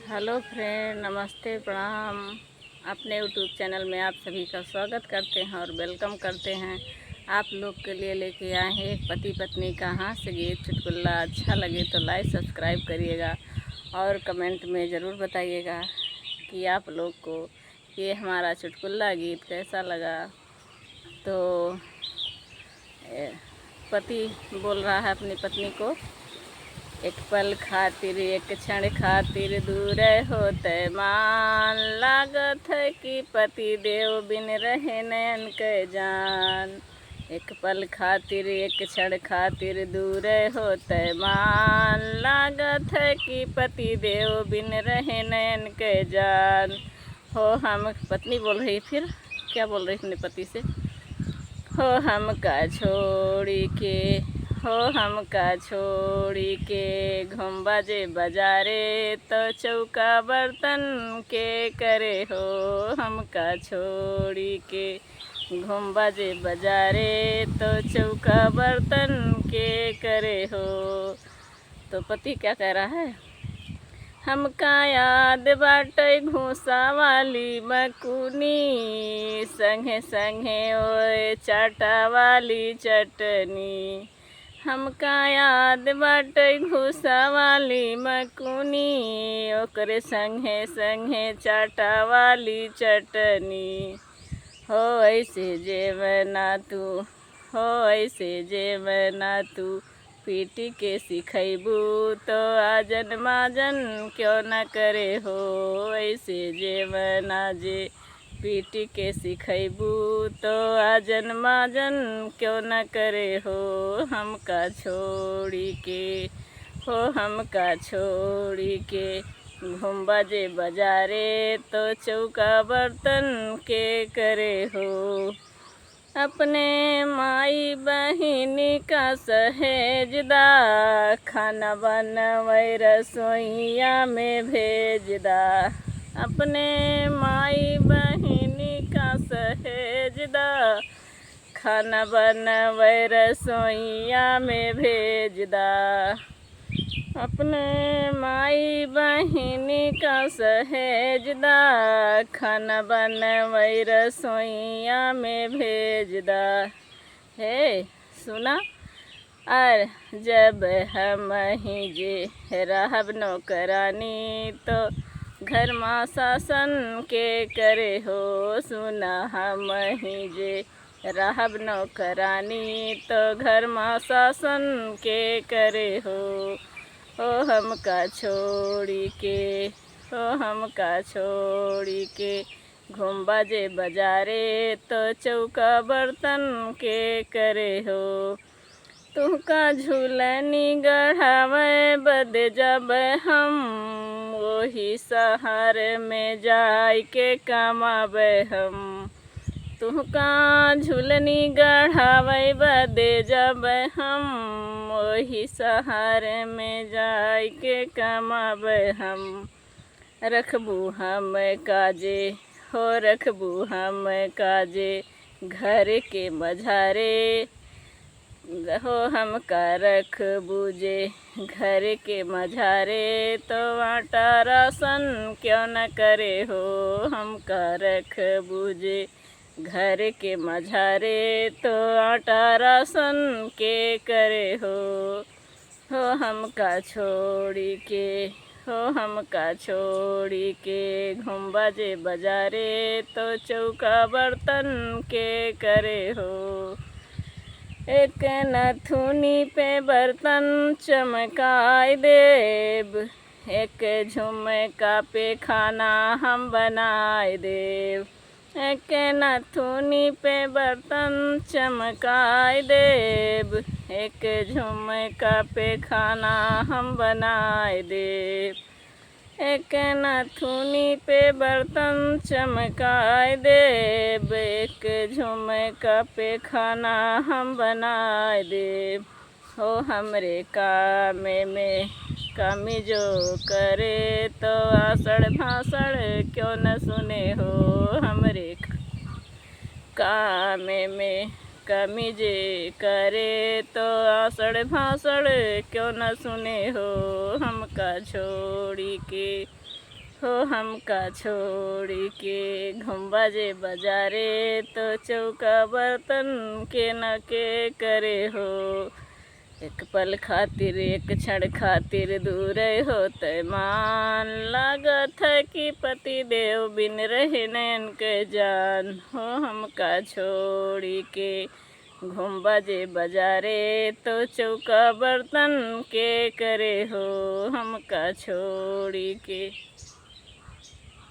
Hello friend, नमस्ते, प्रणाम। अपने यूट्यूब चैनल में आप सभी का स्वागत करते हैं और वेलकम करते हैं। आप लोग के लिए लेके आए हैं एक पति पत्नी का हास्य गीत चुटकुला। अच्छा लगे तो लाइक सब्सक्राइब करिएगा और कमेंट में ज़रूर बताइएगा कि आप लोग को ये हमारा चुटकुला गीत कैसा लगा। तो पति बोल रहा है अपनी पत्नी को, एक पल खातिर एक क्षण खातिर दूर होते मान, लागत है कि पति देव बिन रहे नयन के जान। एक पल खातिर एक क्षण खातिर दूर होते मान, लागत है कि पति देव बिन रहे नयन के जान। हो हम, पत्नी बोल रही, फिर क्या बोल रही अपने पति से, हो हमका छोड़ी के, हो हमका छोड़ी के घूम बाजे बाजारे, तो चौका बर्तन के करे। हो हमका छोड़ी के घूम बाजे बाजारे, तो चौका बर्तन के करे हो। तो पति क्या कह रहा है, हमका याद बाटे घूसा वाली मकुनी, संगे संगे ओए चाटा वाली चटनी। हमका याद बाटे घूसा वाली मकुनी, ओकरे संगे संगे चाटा वाली चटनी। हो ऐसे जेवना तू, हो ऐसे जेवना तू पीटी के सिखैबू, तो आजन माजन क्यों न करे। हो ऐसे जेवना जे पीटी के सिखैबू, तो आजन माजन क्यों न करे। हो हमका छोड़ी के, हो हमका छोड़ी के घूम बाजे बाजारे, तो चौका बर्तन के करे हो। अपने माई बहिनी का सहेजदा, खाना बनवै रसोईया में भेजदा। अपने माई बहिनी का सहेजदा, खाना बनवै रसोईया में भेजदा। अपने माई बहिनी का सहेजदा, खाना बनवै रसोईया में भेजदा। हे सुना, और जब हम ही जे रहब नौकरानी, तो घर माँ शासन के करे। हो सुना, हम ही जे रहब नौकरानी, तो घर माँ शासन के करे हो। हो हमका छोड़ी के, हो हमका छोड़ी के घूम बाजे बाजारे, तो चौका बर्तन के करे हो। तुहका झूलनी गढ़ावे बद जब हम, वही शहर में जाय के कमावे हम। तुहका झूलनी गढ़ावे बदे जब हम, वही शहर में जाय के कमावे हम। रखबू हम काजे, हो रखबू हम काजे घर के मझारे। हो हमका रखबू जे घर के मझारे, तो आटा राशन क्यों न करे। हो हमका रखबू जे घर के मझारे, तो आटा राशन के करे हो। हो हमका छोड़ी के, हो हमका छोड़ी के घूम बाजे बाजारे, तो चौका बर्तन के करे हो। एक नथुनी पे बर्तन चमकाए देब, एक झुमका पे खाना हम बनाए देव। एक नथुनी पे बर्तन चमकाए देब, एक झुमका पे खाना हम बनाए देब। एक नथुनी पे बर्तन चमकाए देब, एक झुमका पे खाना हम बनाए देब। हो हमरे काम में कमी जो करे, तो आषाढ़ भाषण क्यों न सुने। हो हमरे काम में कमी जे करे, तो आषाढ़ भाषण क्यों न सुने। हो हमका छोड़ी के, हो हमका छोड़ी के घुम्बा जे बाजारे तो चौका बर्तन के न के करे हो। एक पल खातिर एक क्षण खातिर दूर होते मान लागत है कि पति देव बिन रहे नयन के जान। हो हमका छोड़ी के घुम्बा जे बाजारे तो चौका बर्तन के करे हो हमका छोड़ी के।